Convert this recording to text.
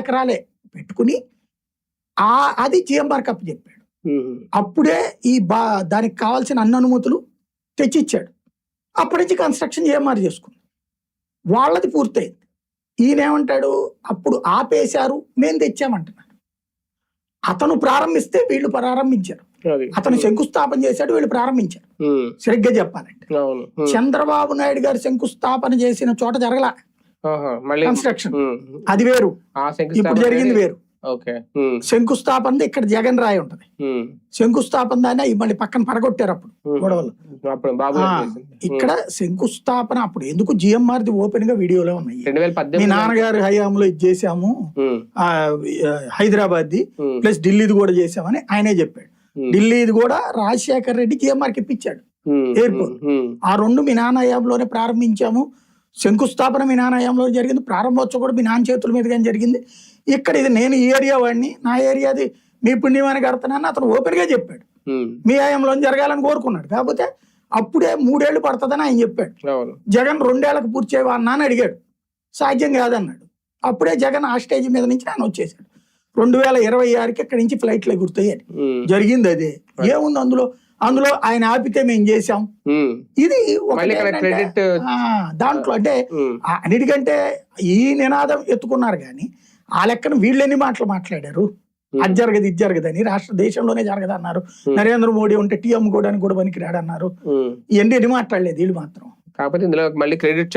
ఎకరాలే పెట్టుకుని అది GMR cup చెప్పాడు. అప్పుడే దానికి కావాల్సిన అన్ని అనుమతులు తెచ్చిచ్చాడు. అప్పటి నుంచి కన్స్ట్రక్షన్ జిఎంఆర్ చేసుకుంది, వాళ్ళది పూర్తయింది. ఈయనేమంటాడు, అప్పుడు ఆపేశారు మేము తెచ్చామంటున్నాడు. అతను ప్రారంభిస్తే వీళ్ళు ప్రారంభించారు, అతను శంకుస్థాపన చేశాడు, వీళ్ళు ప్రారంభించారు. సరిగ్గా చెప్పాలంటే చంద్రబాబు నాయుడు గారు శంకుస్థాపన చేసిన చోట జరగల కన్స్ట్రక్షన్, అది వేరు. ఇప్పుడు జరిగింది వేరు. శంకుస్థాపన ఇక్కడ జగన్ రాయి ఉంటది, శంకుస్థాపన దాన్ని మళ్ళీ పక్కన పడగొట్టారు అప్పుడు గొడవలు. ఇక్కడ శంకుస్థాపన అప్పుడు ఎందుకు జిఎంఆర్ది ఓపెన్ గా వీడియోలో ఉన్నాయి. మీ నాన్నగారి హయాంలో ఇది చేసాము, హైదరాబాద్ ది ప్లస్ ఢిల్లీది కూడా చేసామని ఆయనే చెప్పాడు. ఢిల్లీది కూడా రాజశేఖర్ రెడ్డి జిఎంఆర్కి ఇప్పించాడు ఎయిర్పోర్ట్. ఆ రెండు మీ నాన్న హయాంలోనే ప్రారంభించాము, శంకుస్థాపన మీ నాన్న హయాంలో జరిగింది, ప్రారంభోత్సవం కూడా మీ నాన్న చేతుల మీదుగానే జరిగింది. ఇక్కడ ఇది నేను ఈ ఏరియా వాడిని, నా ఏరియాది మీ పుణ్యమాని కడతానని అతను ఓపెన్ గా చెప్పాడు. మీ హయాంలో జరగాలని కోరుకున్నాడు, కాకపోతే అప్పుడే 3 ఏళ్లు పడుతుందని ఆయన చెప్పాడు. జగన్ 2 ఏళ్లకు పూర్తి చేయవన్నా అని అడిగాడు, సాధ్యం కాదన్నాడు. అప్పుడే జగన్ ఆ స్టేజ్ మీద నుంచి ఆయన వచ్చేసాడు. 2026కి ఇక్కడి నుంచి ఫ్లైట్లు ఎగురుతాయని జరిగింది. అదే ఏముంది అందులో ఆయన ఆపితే మేము చేసాం. ఇది దాంట్లో అంటే అన్నిటికంటే ఈ నినాదం ఎత్తుకున్నారు కానీ ఆ లెక్కన వీళ్ళు ఎన్ని మాటలు మాట్లాడారు, అది జరగదు ఇది జరగదని, రాష్ట్ర దేశంలోనే జరగదు అన్నారు. నరేంద్ర మోడీ ఉంటే టీ అమ్ముకోవడానికి కూడా పనికి రాడన్నారు. ఇవన్నీ మాట్లాడలేదు వీళ్ళు మాత్రం. కాకపోతే ఇందులో మళ్ళీ క్రెడిట్